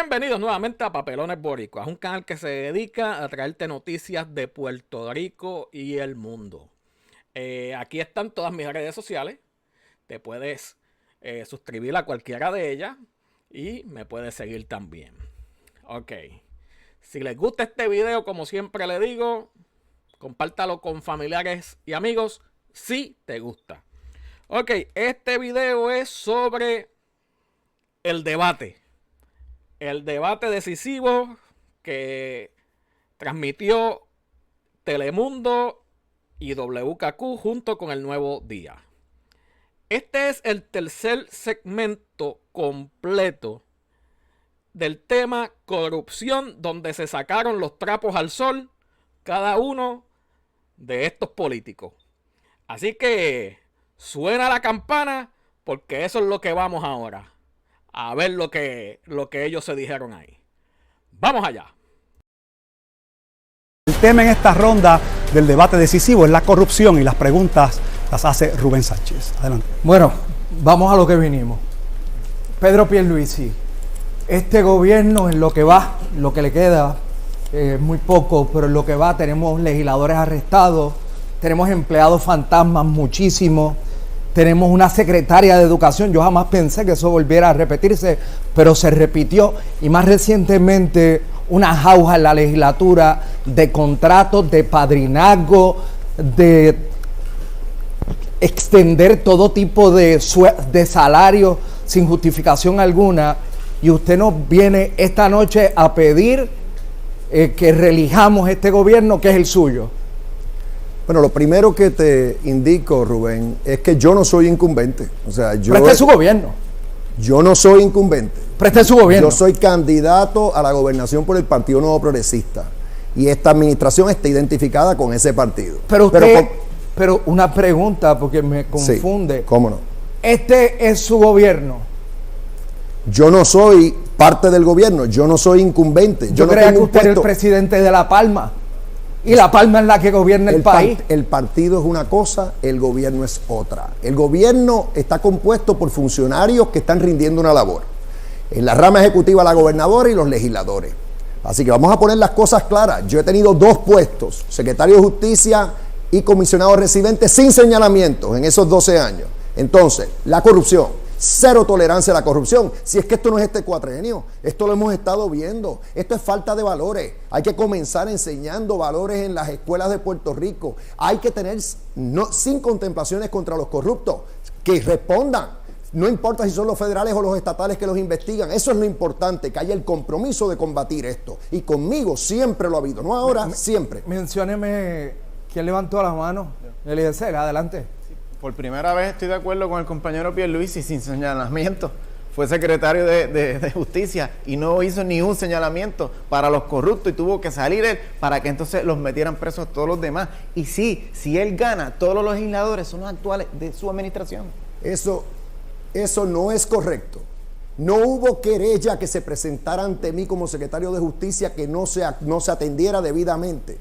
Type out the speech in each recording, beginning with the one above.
Bienvenidos nuevamente a Papelones Boricuas, un canal que se dedica a traerte noticias de Puerto Rico y el mundo. Aquí están todas mis redes sociales. Te puedes suscribir a cualquiera de ellas y me puedes seguir también. Ok. Si les gusta este video, como siempre le digo, compártalo con familiares y amigos si te gusta. Ok, este video es sobre el debate. El debate decisivo que transmitió Telemundo y WKQ junto con El Nuevo Día. Este es el tercer segmento completo del tema corrupción, donde se sacaron los trapos al sol cada uno de estos políticos. Así que suena la campana, porque eso es lo que vamos ahora. A ver lo que ellos se dijeron ahí. Vamos allá. El tema en esta ronda del debate decisivo es la corrupción y las preguntas las hace Rubén Sánchez. Adelante. Bueno, vamos a lo que vinimos. Pedro Pierluisi, este gobierno en lo que va, lo que le queda, muy poco, pero en lo que va tenemos legisladores arrestados, tenemos empleados fantasmas muchísimos, tenemos una secretaria de educación, yo jamás pensé que eso volviera a repetirse, pero se repitió, y más recientemente una jauja en la legislatura de contratos, de padrinazgo, de extender todo tipo de salarios sin justificación alguna, y usted nos viene esta noche a pedir que reelijamos este gobierno que es el suyo. Bueno, lo primero que te indico, Rubén, es que yo no soy incumbente. O sea, Preste su gobierno. Yo no soy incumbente. Preste su gobierno. Yo soy candidato a la gobernación por el Partido Nuevo Progresista. Y esta administración está identificada con ese partido. Pero una pregunta, porque me confunde. Sí, ¿cómo no? Este es su gobierno. Yo no soy parte del gobierno. Yo no soy incumbente. Yo no creía que tengo usted era el presidente de La Palma. Y La Palma es la que gobierna el país. El partido es una cosa, el gobierno es otra. El gobierno está compuesto por funcionarios que están rindiendo una labor. En la rama ejecutiva, la gobernadora y los legisladores. Así que vamos a poner las cosas claras. Yo he tenido 2 puestos, secretario de Justicia y comisionado residente, sin señalamientos en esos 12 años. Entonces, la corrupción. Cero tolerancia a la corrupción. Si es que esto no es este cuatrenio, esto lo hemos estado viendo. Esto es falta de valores. Hay que comenzar enseñando valores en las escuelas de Puerto Rico. Hay que tener, sin contemplaciones contra los corruptos, que respondan. No importa si son los federales o los estatales que los investigan. Eso es lo importante, que haya el compromiso de combatir esto. Y conmigo siempre lo ha habido. No ahora, siempre. Mencióneme quién levantó la mano. Eliezer, adelante. Por primera vez estoy de acuerdo con el compañero Pierluisi sin señalamiento. Fue secretario de Justicia y no hizo ni un señalamiento para los corruptos y tuvo que salir él para que entonces los metieran presos a todos los demás. Y sí, si él gana, todos los legisladores son los actuales de su administración. Eso no es correcto. No hubo querella que se presentara ante mí como secretario de Justicia que no se atendiera debidamente.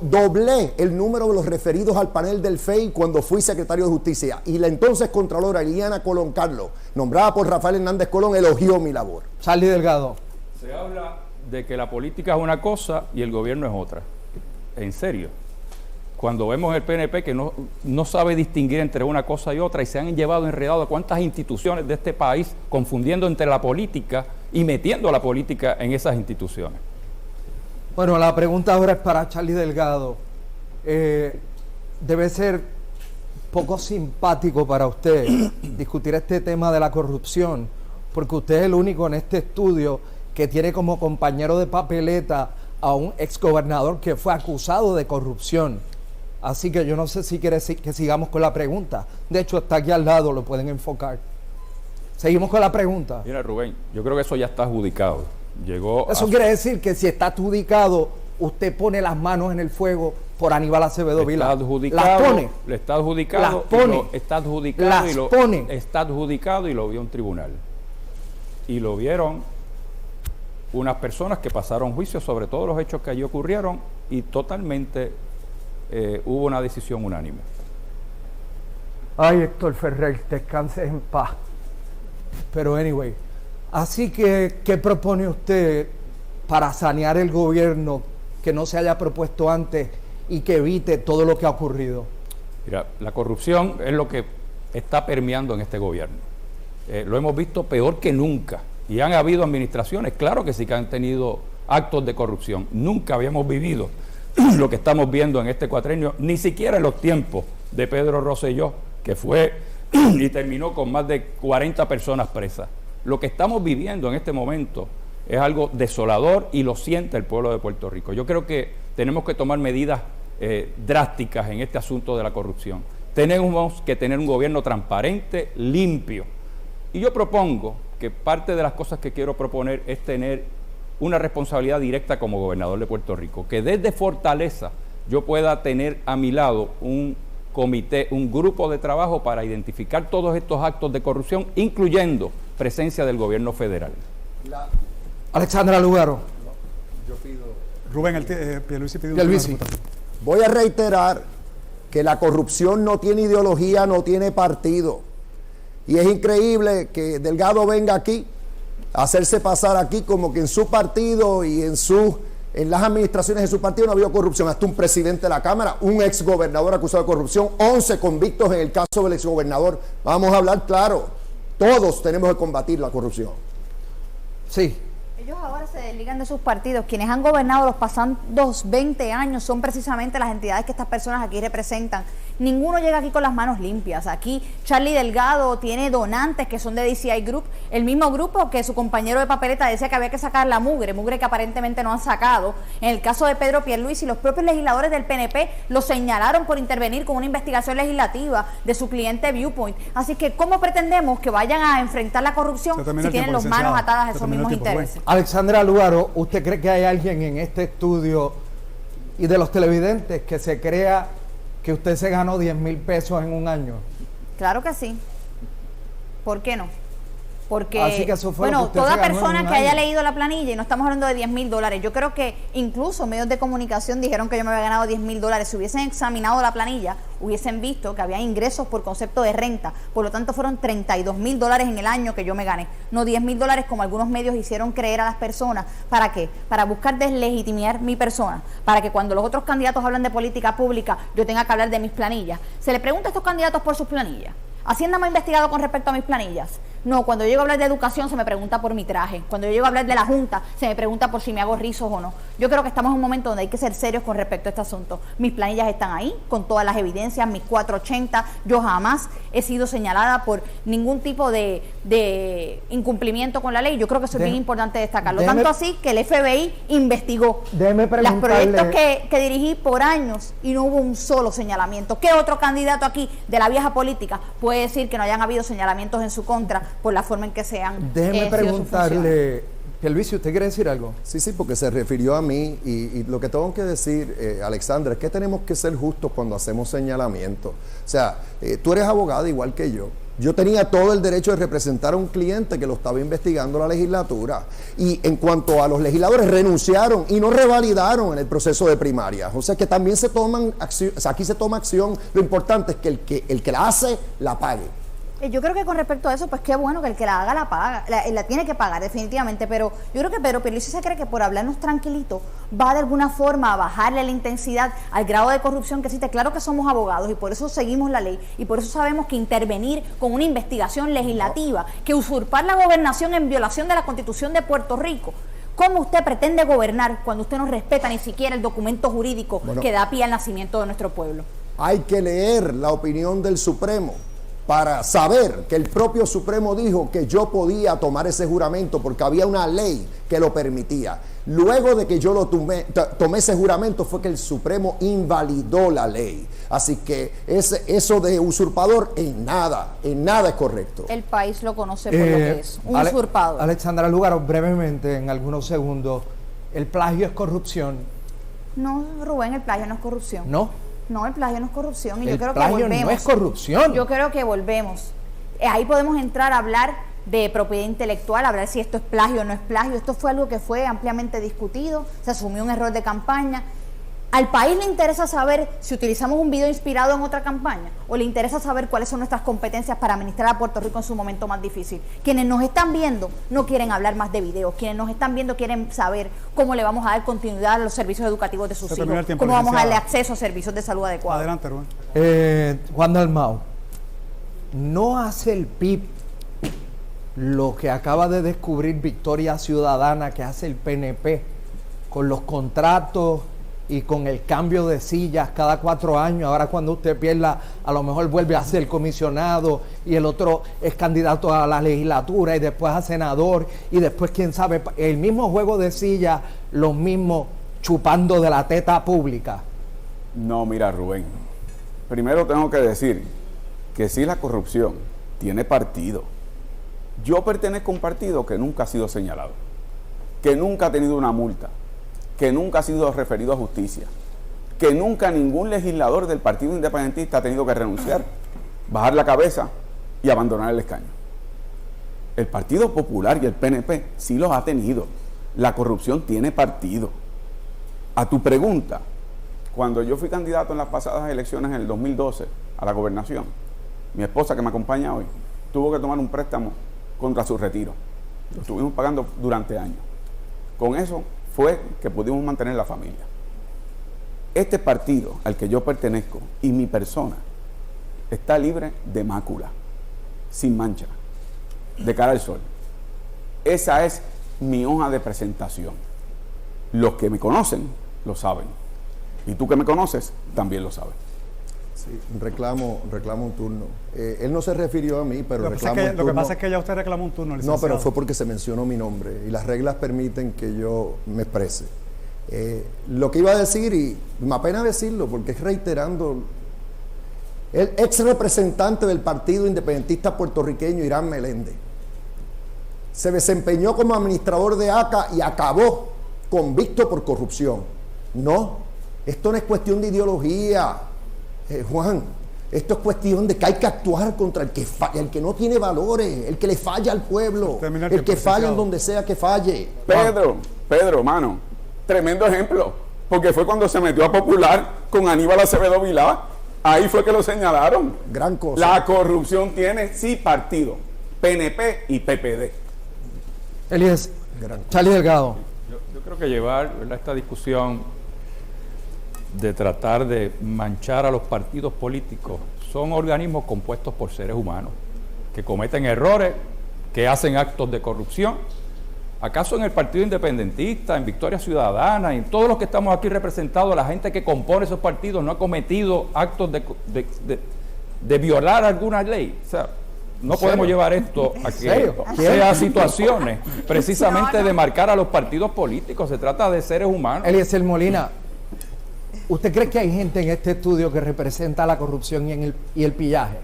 Doblé el número de los referidos al panel del FEI cuando fui secretario de Justicia, y la entonces contralora Liliana Colón Carlos, nombrada por Rafael Hernández Colón, elogió mi labor. Charlie Delgado. Se habla de que la política es una cosa y el gobierno es otra. En serio. Cuando vemos el PNP que no sabe distinguir entre una cosa y otra, y se han llevado enredado a cuántas instituciones de este país confundiendo entre la política y metiendo a la política en esas instituciones. Bueno, la pregunta ahora es para Charlie Delgado. Debe ser poco simpático para usted discutir este tema de la corrupción, porque usted es el único en este estudio que tiene como compañero de papeleta a un exgobernador que fue acusado de corrupción. Así que yo no sé si quiere que sigamos con la pregunta. De hecho, está aquí al lado, lo pueden enfocar. Seguimos con la pregunta. Mira, Rubén, yo creo que eso ya está adjudicado. Eso quiere decir que si está adjudicado, usted pone las manos en el fuego por Aníbal Acevedo Vilá. Las pone. Está adjudicado. Está adjudicado y lo vio un tribunal. Y lo vieron unas personas que pasaron juicio sobre todos los hechos que allí ocurrieron y totalmente hubo una decisión unánime. Ay, Héctor Ferrer, descanses en paz. Pero anyway, Así que, ¿qué propone usted para sanear el gobierno que no se haya propuesto antes y que evite todo lo que ha ocurrido? Mira, la corrupción es lo que está permeando en este gobierno. Lo hemos visto peor que nunca. Y han habido administraciones, claro que sí, que han tenido actos de corrupción. Nunca habíamos vivido lo que estamos viendo en este cuatrenio, ni siquiera en los tiempos de Pedro Rosselló, que fue y terminó con más de 40 personas presas. Lo que estamos viviendo en este momento es algo desolador y lo siente el pueblo de Puerto Rico. Yo creo que tenemos que tomar medidas drásticas en este asunto de la corrupción. Tenemos que tener un gobierno transparente, limpio. Y yo propongo que parte de las cosas que quiero proponer es tener una responsabilidad directa como gobernador de Puerto Rico, que desde Fortaleza yo pueda tener a mi lado un comité, un grupo de trabajo para identificar todos estos actos de corrupción, incluyendo presencia del gobierno federal. Alexandra Lúgaro. Rubén, Pierluisi pidió Pierluisi. Voy a reiterar que la corrupción no tiene ideología, no tiene partido. Y es increíble que Delgado venga aquí a hacerse pasar aquí como que en su partido y en las administraciones de su partido no ha habido corrupción. Hasta un presidente de la Cámara, un exgobernador acusado de corrupción, 11 convictos en el caso del exgobernador. Vamos a hablar claro, todos tenemos que combatir la corrupción. Sí. Ellos ahora se desligan de sus partidos. Quienes han gobernado los pasados 20 años son precisamente las entidades que estas personas aquí representan. Ninguno llega aquí con las manos limpias. Aquí Charlie Delgado tiene donantes que son de DCI Group, el mismo grupo que su compañero de papeleta decía que había que sacar la mugre que aparentemente no han sacado. En el caso de Pedro Pierluisi, los propios legisladores del PNP lo señalaron por intervenir con una investigación legislativa de su cliente Viewpoint. Así que, ¿cómo pretendemos que vayan a enfrentar la corrupción si tienen las manos atadas a esos mismos intereses? Alexandra Lúgaro, ¿usted cree que hay alguien en este estudio y de los televidentes que se crea que usted se ganó 10,000 pesos en un año? Claro que sí. ¿Por qué no? Porque, así que eso fue lo que usted toda se ganó persona en un que haya año. leído la planilla, y no estamos hablando de $10,000, yo creo que incluso medios de comunicación dijeron que yo me había ganado $10,000. Si hubiesen examinado la planilla, hubiesen visto que había ingresos por concepto de renta, por lo tanto fueron $32,000 en el año que yo me gané, no $10,000 como algunos medios hicieron creer a las personas. ¿Para qué? Para buscar deslegitimar mi persona, para que cuando los otros candidatos hablan de política pública, yo tenga que hablar de mis planillas. Se le pregunta a estos candidatos por sus planillas. ¿Hacienda me ha investigado con respecto a mis planillas? No, cuando yo llego a hablar de educación se me pregunta por mi traje. Cuando yo llego a hablar de la Junta se me pregunta por si me hago rizos o no. Yo creo que estamos en un momento donde hay que ser serios con respecto a este asunto. Mis planillas están ahí, con todas las evidencias, mis 480. Yo jamás he sido señalada por ningún tipo de incumplimiento con la ley. Yo creo que eso es bien importante destacarlo. Tanto así que el FBI investigó los proyectos que dirigí por años y no hubo un solo señalamiento. ¿Qué otro candidato aquí de la vieja política puede decir que no hayan habido señalamientos en su contra por la forma en que se han Déjeme preguntarle, Pierluisi, ¿usted quiere decir algo? Sí, porque se refirió a mí y lo que tengo que decir, Alexandra, es que tenemos que ser justos cuando hacemos señalamientos. O sea, tú eres abogada igual que yo. Yo tenía todo el derecho de representar a un cliente que lo estaba investigando la legislatura. Y en cuanto a los legisladores, renunciaron y no revalidaron en el proceso de primarias. O sea que también se toman acción, o sea, aquí se toma acción. Lo importante es que el que la hace, la pague. Yo creo que con respecto a eso, pues qué bueno que el que la haga la paga, la tiene que pagar definitivamente, pero yo creo que Pedro Pierluisi se cree que por hablarnos tranquilito va de alguna forma a bajarle la intensidad al grado de corrupción que existe. Claro que somos abogados y por eso seguimos la ley y por eso sabemos que intervenir con una investigación legislativa, que usurpar la gobernación en violación de la Constitución de Puerto Rico. ¿Cómo usted pretende gobernar cuando usted no respeta ni siquiera el documento jurídico que da pie al nacimiento de nuestro pueblo? Hay que leer la opinión del Supremo para saber que el propio Supremo dijo que yo podía tomar ese juramento porque había una ley que lo permitía. Luego de que yo lo tomé ese juramento fue que el Supremo invalidó la ley. Así que eso de usurpador en nada es correcto. El país lo conoce por lo que es, un usurpador. Alexandra Lúgaro, brevemente, en algunos segundos, ¿el plagio es corrupción? No, Rubén, el plagio no es corrupción. ¿No? No, el plagio no es corrupción y yo creo que volvemos. El plagio no es corrupción. Yo creo que volvemos. Ahí podemos entrar a hablar de propiedad intelectual, hablar si esto es plagio o no es plagio. Esto fue algo que fue ampliamente discutido, se asumió un error de campaña. ¿Al país le interesa saber si utilizamos un video inspirado en otra campaña? ¿O le interesa saber cuáles son nuestras competencias para administrar a Puerto Rico en su momento más difícil? Quienes nos están viendo no quieren hablar más de videos. Quienes nos están viendo quieren saber cómo le vamos a dar continuidad a los servicios educativos de sus hijos. Cómo vamos a darle acceso a servicios de salud adecuados. Adelante, Rubén. Juan Dalmau, ¿no hace el PIB lo que acaba de descubrir Victoria Ciudadana que hace el PNP con los contratos y con el cambio de sillas cada 4 años? Ahora cuando usted pierda, a lo mejor vuelve a ser comisionado y el otro es candidato a la legislatura y después a senador y después quién sabe, el mismo juego de sillas, los mismos chupando de la teta pública. No, mira, Rubén, primero tengo que decir que sí, la corrupción tiene partido. Yo pertenezco a un partido que nunca ha sido señalado, que nunca ha tenido una multa, que nunca ha sido referido a justicia, que nunca ningún legislador del Partido Independentista ha tenido que renunciar, bajar la cabeza y abandonar el escaño. El Partido Popular y el PNP sí los ha tenido. La corrupción tiene partido. A tu pregunta, cuando yo fui candidato en las pasadas elecciones en el 2012 a la gobernación, mi esposa, que me acompaña hoy, tuvo que tomar un préstamo contra su retiro. Lo estuvimos pagando durante años. Con eso fue que pudimos mantener la familia. Este partido al que yo pertenezco y mi persona está libre de mácula, sin mancha, de cara al sol. Esa es mi hoja de presentación. Los que me conocen lo saben. Y tú que me conoces también lo sabes. Sí, reclamo un turno. Él no se refirió a mí, pero Lo que pasa es que ya usted reclamó un turno, licenciado. No, pero fue porque se mencionó mi nombre y las reglas permiten que yo me exprese. Lo que iba a decir, y me apena decirlo porque es reiterando, el ex representante del Partido Independentista puertorriqueño, Irán Meléndez, se desempeñó como administrador de ACA y acabó convicto por corrupción. No, esto no es cuestión de ideología. Juan, esto es cuestión de que hay que actuar contra el que no tiene valores, el que le falla al pueblo, el que falla en donde sea que falle. Pedro, mano, tremendo ejemplo, porque fue cuando se metió a Popular con Aníbal Acevedo Vilá, ahí fue que lo señalaron. Gran cosa. La corrupción tiene sí partido, PNP y PPD. Elías, Charlie Delgado. Yo creo que llevar, ¿verdad?, esta discusión de tratar de manchar a los partidos políticos, son organismos compuestos por seres humanos que cometen errores, que hacen actos de corrupción. ¿Acaso en el Partido Independentista, en Victoria Ciudadana, en todos los que estamos aquí representados, la gente que compone esos partidos no ha cometido actos de violar alguna ley? O sea, no podemos llevar esto a que sea situaciones precisamente de marcar a los partidos políticos. Se trata de seres humanos. Eliezer Molina, ¿usted cree que hay gente en este estudio que representa la corrupción y el pillaje?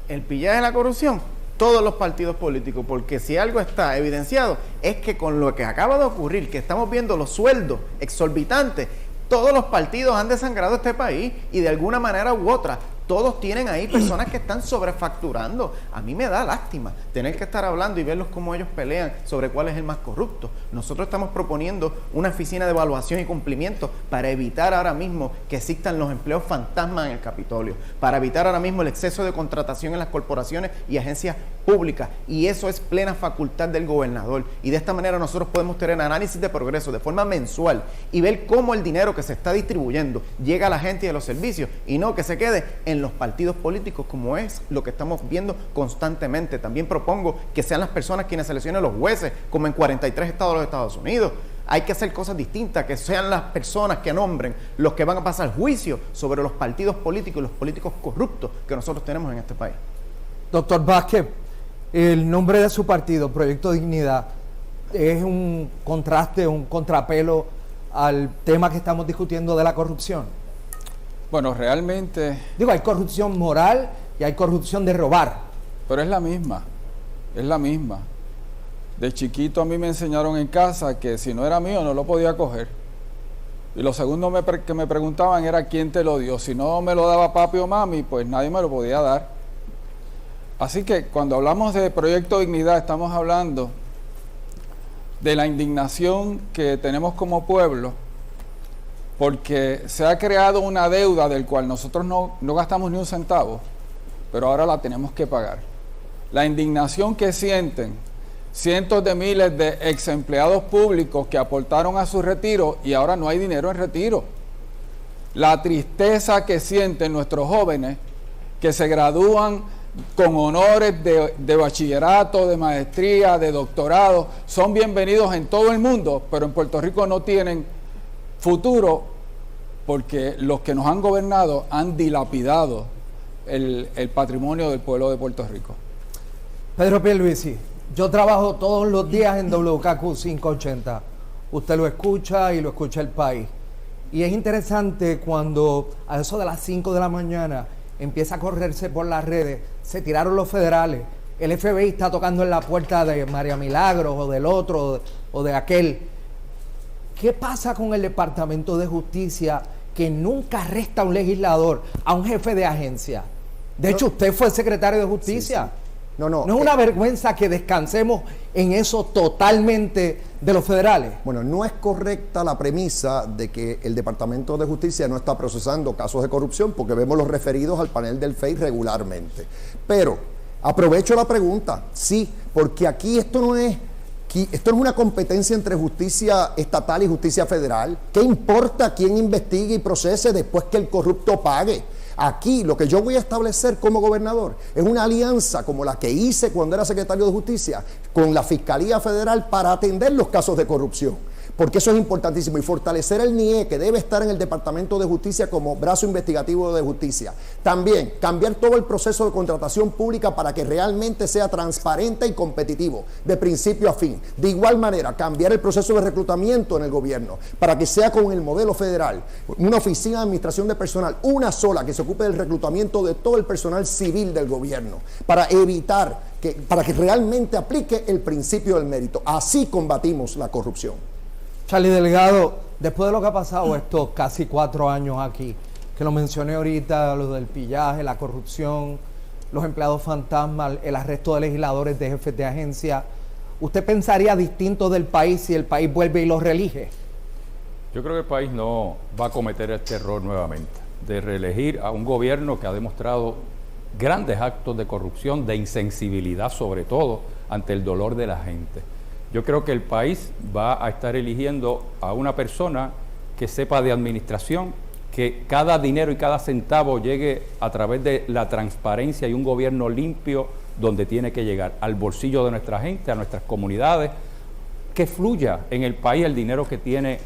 El pillaje de la corrupción, todos los partidos políticos, porque si algo está evidenciado es que con lo que acaba de ocurrir, que estamos viendo los sueldos exorbitantes, todos los partidos han desangrado este país y de alguna manera u otra todos tienen ahí personas que están sobrefacturando. A mí me da lástima tener que estar hablando y verlos cómo ellos pelean sobre cuál es el más corrupto. Nosotros estamos proponiendo una oficina de evaluación y cumplimiento para evitar ahora mismo que existan los empleos fantasmas en el Capitolio, para evitar ahora mismo el exceso de contratación en las corporaciones y agencias públicas, y eso es plena facultad del gobernador, y de esta manera nosotros podemos tener análisis de progreso de forma mensual y ver cómo el dinero que se está distribuyendo llega a la gente y a los servicios, y no que se quede en los partidos políticos, como es lo que estamos viendo constantemente. También propongo que sean las personas quienes seleccionen los jueces, como en 43 estados de los Estados Unidos. Hay que hacer cosas distintas, que sean las personas que nombren los que van a pasar juicio sobre los partidos políticos y los políticos corruptos que nosotros tenemos en este país. Doctor Vázquez, el nombre de su partido, Proyecto Dignidad, es un contraste, un contrapelo al tema que estamos discutiendo de la corrupción. Bueno, realmente... Digo, hay corrupción moral y hay corrupción de robar. Pero es la misma, es la misma. De chiquito a mí me enseñaron en casa que si no era mío no lo podía coger. Y lo segundo que me preguntaban era quién te lo dio. Si no me lo daba papi o mami, pues nadie me lo podía dar. Así que cuando hablamos de Proyecto Dignidad estamos hablando de la indignación que tenemos como pueblo porque se ha creado una deuda del cual nosotros no gastamos ni un centavo, pero ahora la tenemos que pagar. La indignación que sienten cientos de miles de ex empleados públicos que aportaron a su retiro y ahora no hay dinero en retiro. La tristeza que sienten nuestros jóvenes que se gradúan con honores de bachillerato, de maestría, de doctorado, son bienvenidos en todo el mundo, pero en Puerto Rico no tienen futuro porque los que nos han gobernado han dilapidado el patrimonio del pueblo de Puerto Rico. Pedro Pierluisi, yo trabajo todos los días en WKQ 580. Usted lo escucha y lo escucha el país. Y es interesante cuando a eso de las 5 de la mañana empieza a correrse por las redes, se tiraron los federales, el FBI está tocando en la puerta de María Milagros o del otro o de aquel. ¿Qué pasa con el Departamento de Justicia que nunca arresta a un legislador, a un jefe de agencia? De hecho, usted fue secretario de Justicia. Sí, sí. No es una vergüenza que descansemos en eso totalmente de los federales. Bueno, no es correcta la premisa de que el Departamento de Justicia no está procesando casos de corrupción, porque vemos los referidos al panel del FEI regularmente. Pero aprovecho la pregunta, sí, porque aquí esto no es una competencia entre justicia estatal y justicia federal. ¿Qué importa quién investigue y procese después que el corrupto pague? Aquí lo que yo voy a establecer como gobernador es una alianza como la que hice cuando era secretario de Justicia con la Fiscalía Federal para atender los casos de corrupción, porque eso es importantísimo, y fortalecer el NIE, que debe estar en el Departamento de Justicia como brazo investigativo de justicia. También cambiar todo el proceso de contratación pública para que realmente sea transparente y competitivo, de principio a fin. De igual manera, cambiar el proceso de reclutamiento en el gobierno para que sea con el modelo federal, una oficina de administración de personal, una sola, que se ocupe del reclutamiento de todo el personal civil del gobierno, para que realmente aplique el principio del mérito. Así combatimos la corrupción. Charlie Delgado, después de lo que ha pasado estos casi 4 años aquí, que lo mencioné ahorita, lo del pillaje, la corrupción, los empleados fantasmas, el arresto de legisladores, de jefes de agencia, ¿usted pensaría distinto del país si el país vuelve y lo reelige? Yo creo que el país no va a cometer este error nuevamente, de reelegir a un gobierno que ha demostrado grandes actos de corrupción, de insensibilidad sobre todo, ante el dolor de la gente. Yo creo que el país va a estar eligiendo a una persona que sepa de administración, que cada dinero y cada centavo llegue a través de la transparencia y un gobierno limpio donde tiene que llegar, al bolsillo de nuestra gente, a nuestras comunidades, que fluya en el país el dinero que tiene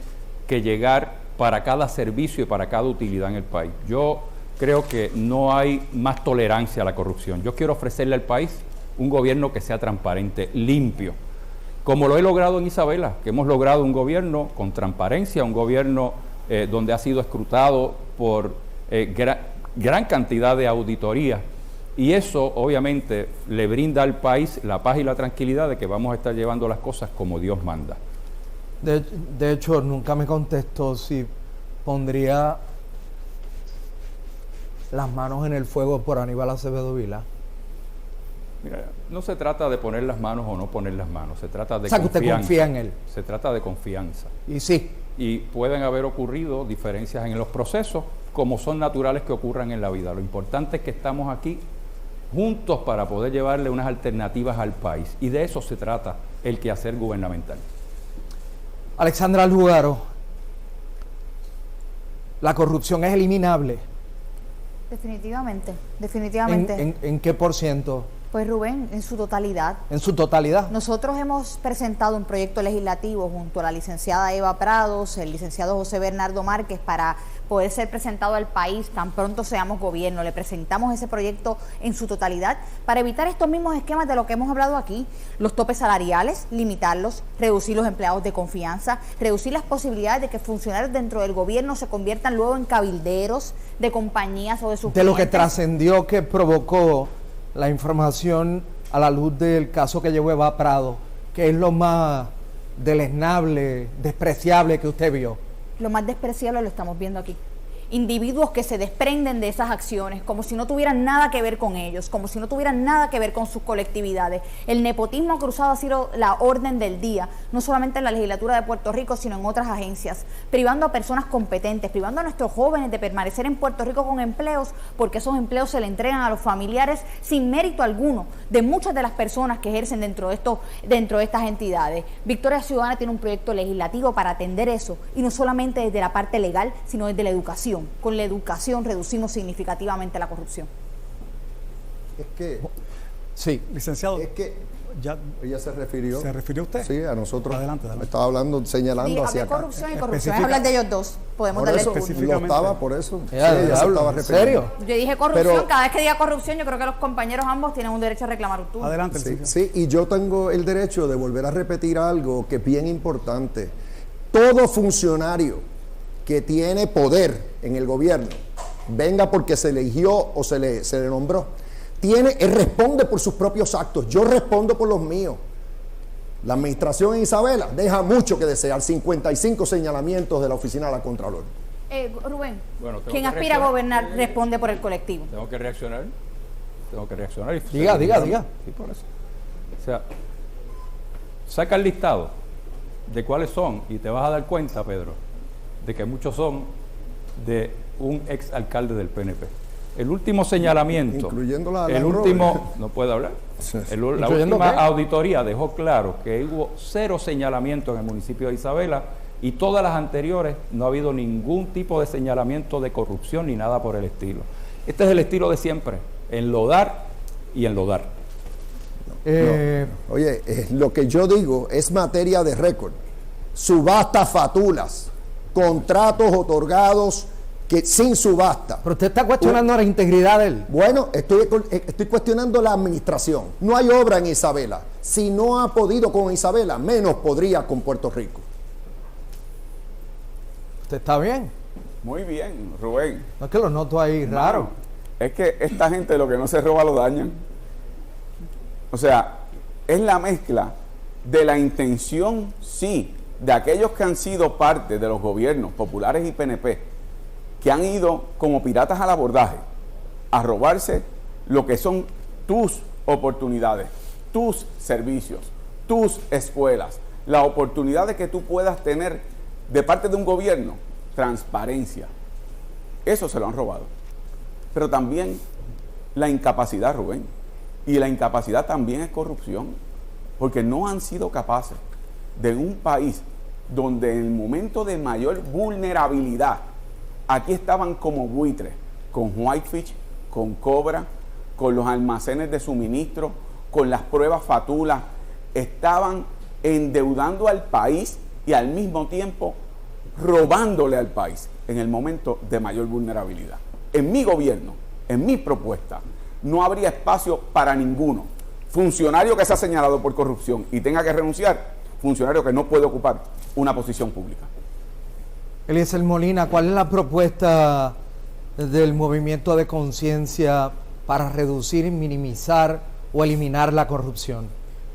que llegar para cada servicio y para cada utilidad en el país. Yo creo que no hay más tolerancia a la corrupción. Yo quiero ofrecerle al país un gobierno que sea transparente, limpio, como lo he logrado en Isabela, que hemos logrado un gobierno con transparencia, un gobierno donde ha sido escrutado por gran cantidad de auditorías, y eso obviamente le brinda al país la paz y la tranquilidad de que vamos a estar llevando las cosas como Dios manda. De hecho, nunca me contestó si pondría las manos en el fuego por Aníbal Acevedo Vilá. Mira, no se trata de poner las manos o no poner las manos, se trata de o sea, confianza. Que usted confía en él. Se trata de confianza. Y sí. Y pueden haber ocurrido diferencias en los procesos, como son naturales que ocurran en la vida. Lo importante es que estamos aquí juntos para poder llevarle unas alternativas al país. Y de eso se trata el quehacer gubernamental. Alexandra Lúgaro, ¿la corrupción es eliminable? Definitivamente. ¿En qué por ciento? Pues Rubén, en su totalidad. ¿En su totalidad? Nosotros hemos presentado un proyecto legislativo junto a la licenciada Eva Prados, el licenciado José Bernardo Márquez, para poder ser presentado al país tan pronto seamos gobierno. Le presentamos ese proyecto en su totalidad para evitar estos mismos esquemas de lo que hemos hablado aquí, los topes salariales, limitarlos, reducir los empleados de confianza, reducir las posibilidades de que funcionarios dentro del gobierno se conviertan luego en cabilderos de compañías o de sus clientes. De lo que trascendió, que provocó la información a la luz del caso que llevó Eva Prado, que es lo más deleznable, despreciable que usted vio. Lo más despreciable lo estamos viendo aquí. individuos que se desprenden de esas acciones, como si no tuvieran nada que ver con ellos, como si no tuvieran nada que ver con sus colectividades. El nepotismo cruzado ha sido la orden del día, no solamente en la legislatura de Puerto Rico, sino en otras agencias, privando a personas competentes, privando a nuestros jóvenes de permanecer en Puerto Rico con empleos, porque esos empleos se le entregan a los familiares sin mérito alguno de muchas de las personas que ejercen dentro de estas entidades. Victoria Ciudadana tiene un proyecto legislativo para atender eso, y no solamente desde la parte legal, sino desde la educación. Con la educación reducimos significativamente la corrupción. Es que, Sí, licenciado. es que Ya ella se refirió. ¿Se refirió usted? Sí, a nosotros. Adelante. Estaba hablando, señalando hacia Había acá. corrupción y corrupción. Es Especifica- hablar de ellos dos. Podemos Por darle eso el turno. lo estaba, por eso. Sí, Ya, ella se diablo, estaba ¿en refiriendo. serio? Yo dije corrupción, Pero- cada vez que diga corrupción, yo creo que los compañeros ambos tienen un derecho a reclamar un turno. Adelante, Sí, licenciado. sí, y yo tengo el derecho de volver a repetir algo que es bien importante. Todo funcionario que tiene poder en el gobierno, venga porque se eligió o se le nombró, él responde por sus propios actos. Yo respondo por los míos. La administración en Isabela deja mucho que desear, 55 señalamientos de la oficina de la Contralor. Rubén, Bueno, tengo quien que aspira a reaccionar. gobernar responde por el colectivo. Tengo que reaccionar. Y Diga. Sí, por eso. O sea, saca el listado de cuáles son y te vas a dar cuenta, Pedro, de que muchos son de un ex alcalde del PNP. El último señalamiento, Incluyendo la el Robert. último, no puede hablar. Sí. La ¿Incluyendo última qué? auditoría dejó claro que hubo 0 señalamientos en el municipio de Isabela y todas las anteriores no ha habido ningún tipo de señalamiento de corrupción ni nada por el estilo. Este es el estilo de siempre, enlodar y enlodar. Oye, lo que yo digo es materia de récord. Subastas fatulas, contratos otorgados que sin subasta. Pero usted está cuestionando la integridad de él. Bueno, estoy cuestionando la administración. No hay obra en Isabela. Si no ha podido con Isabela, menos podría con Puerto Rico. ¿Usted está bien? Muy bien, Rubén. No es que lo noto ahí raro. Es que esta gente lo que no se roba lo dañan. O sea, es la mezcla de la intención, sí, de aquellos que han sido parte de los gobiernos populares y PNP, que han ido como piratas al abordaje a robarse lo que son tus oportunidades, tus servicios, tus escuelas, la oportunidad de que tú puedas tener de parte de un gobierno transparencia. Eso se lo han robado. Pero también la incapacidad, Rubén, y la incapacidad también es corrupción, porque no han sido capaces de un país donde en el momento de mayor vulnerabilidad, aquí estaban como buitres, con Whitefish, con Cobra, con los almacenes de suministro, con las pruebas fatulas, estaban endeudando al país y al mismo tiempo robándole al país en el momento de mayor vulnerabilidad. En mi gobierno, en mi propuesta, no habría espacio para ninguno. Funcionario que se ha señalado por corrupción y tenga que renunciar, funcionario que no puede ocupar una posición pública. Eliezer Molina, ¿cuál es la propuesta del movimiento de conciencia para reducir, minimizar o eliminar la corrupción?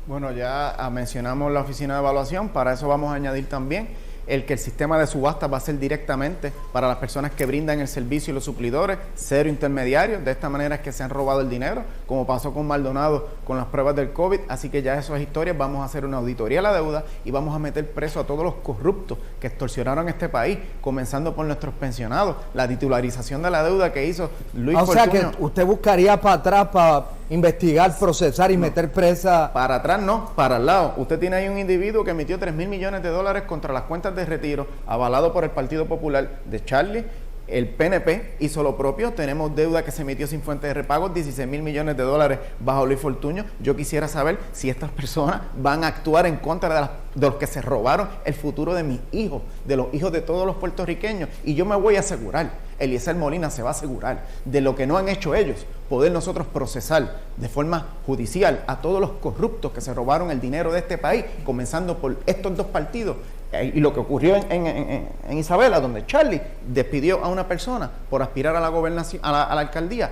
Bueno, ya mencionamos la oficina de evaluación, para eso vamos a añadir también el que el sistema de subasta va a ser directamente para las personas que brindan el servicio y los suplidores, 0 intermediarios. De esta manera es que se han robado el dinero, como pasó con Maldonado con las pruebas del COVID. Así que ya eso es historia. Vamos a hacer una auditoría a la deuda y vamos a meter preso a todos los corruptos que extorsionaron este país, comenzando por nuestros pensionados. La titularización de la deuda que hizo Luis O sea Fortuño. que usted buscaría para atrás para investigar, procesar y meter presa. Para atrás no, para el lado. Usted tiene ahí un individuo que emitió $3,000 millones contra las cuentas de retiro, avalado por el Partido Popular de Charlie. El PNP hizo lo propio. Tenemos deuda que se emitió sin fuente de repago, $16,000 millones bajo Luis Fortuño. Yo quisiera saber si estas personas van a actuar en contra de los que se robaron el futuro de mis hijos, de los hijos de todos los puertorriqueños. Y yo me voy a asegurar, Eliezer Molina se va a asegurar de lo que no han hecho ellos, poder nosotros procesar de forma judicial a todos los corruptos que se robaron el dinero de este país, comenzando por estos dos partidos. Y lo que ocurrió en Isabela, donde Charlie despidió a una persona por aspirar a la gobernación, a la alcaldía,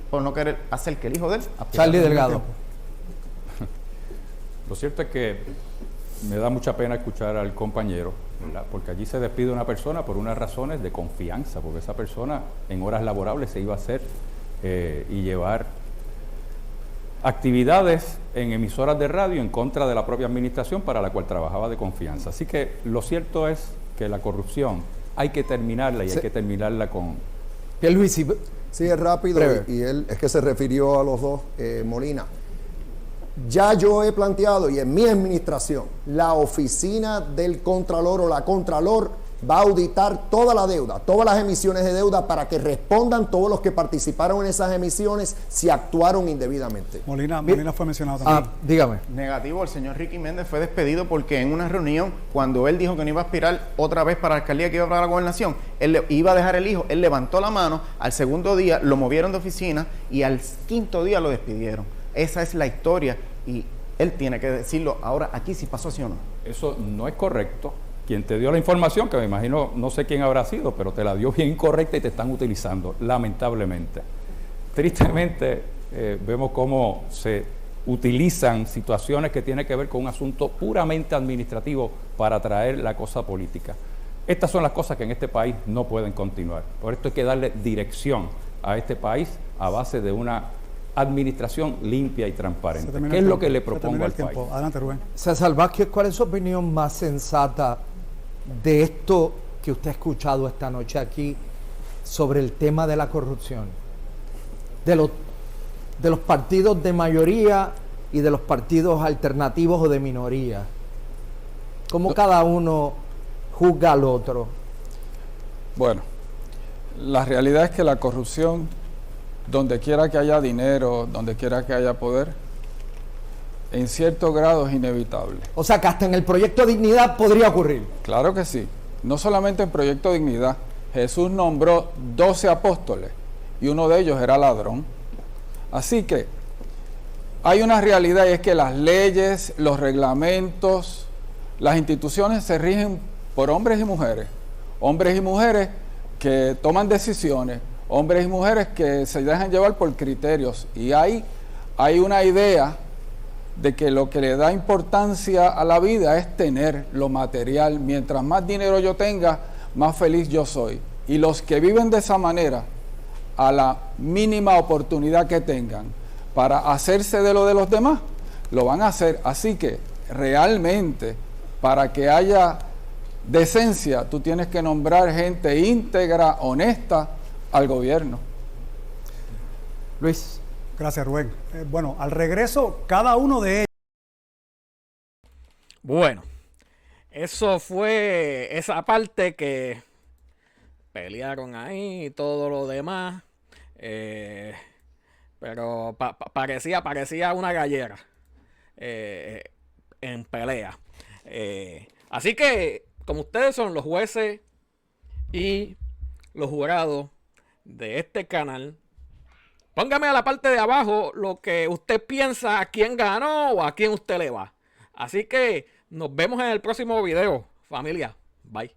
por no querer hacer que el hijo de él aspirara. Charlie Delgado. Lo cierto es que me da mucha pena escuchar al compañero, ¿verdad? Porque allí se despide una persona por unas razones de confianza, porque esa persona en horas laborables se iba a hacer y llevar actividades en emisoras de radio en contra de la propia administración para la cual trabajaba de confianza. Así que lo cierto es que la corrupción hay que terminarla y hay que terminarla con... Pierluisi, Sí, es rápido y él es que se refirió a los dos, Molina. Ya yo he planteado y en mi administración la oficina del Contralor o la Contralor va a auditar toda la deuda, todas las emisiones de deuda para que respondan todos los que participaron en esas emisiones si actuaron indebidamente. Molina fue mencionado también. dígame. Negativo, el señor Ricky Méndez fue despedido porque en una reunión, cuando él dijo que no iba a aspirar otra vez para la alcaldía, que iba para la gobernación, él iba a dejar el hijo, él levantó la mano, al segundo día lo movieron de oficina y al quinto día lo despidieron. Esa es la historia y él tiene que decirlo ahora aquí si pasó así o no. Eso no es correcto. Quien te dio la información, que me imagino, no sé quién habrá sido, pero te la dio bien incorrecta y te están utilizando, lamentablemente. Tristemente, vemos cómo se utilizan situaciones que tienen que ver con un asunto puramente administrativo para traer la cosa política. Estas son las cosas que en este país no pueden continuar. Por esto hay que darle dirección a este país a base de una administración limpia y transparente. ¿Qué es lo que le propongo al país? Adelante, Rubén. César Vázquez, ¿cuál es su opinión más sensata de esto que usted ha escuchado esta noche aquí sobre el tema de la corrupción? De los partidos de mayoría y de los partidos alternativos o de minoría. ¿Cómo cada uno juzga al otro? Bueno, la realidad es que la corrupción, donde quiera que haya dinero, donde quiera que haya poder, en cierto grado es inevitable. O sea, que hasta en el proyecto Dignidad podría ocurrir. Claro que sí. No solamente en Proyecto Dignidad. Jesús nombró 12 apóstoles y uno de ellos era ladrón. Así que hay una realidad y es que las leyes, los reglamentos, las instituciones se rigen por hombres y mujeres. Hombres y mujeres que toman decisiones, hombres y mujeres que se dejan llevar por criterios. Y hay una idea de que lo que le da importancia a la vida es tener lo material. Mientras más dinero yo tenga, más feliz yo soy. Y los que viven de esa manera, a la mínima oportunidad que tengan para hacerse de lo de los demás, lo van a hacer. Así que realmente, para que haya decencia, tú tienes que nombrar gente íntegra, honesta al gobierno. Luis. Gracias, Rubén. Bueno, al regreso, cada uno de ellos. Bueno, eso fue esa parte que pelearon ahí y todo lo demás. Pero parecía una gallera en pelea. Así que, como ustedes son los jueces y los jurados de este canal, póngame a la parte de abajo lo que usted piensa a quién ganó o a quién usted le va. Así que nos vemos en el próximo video, familia. Bye.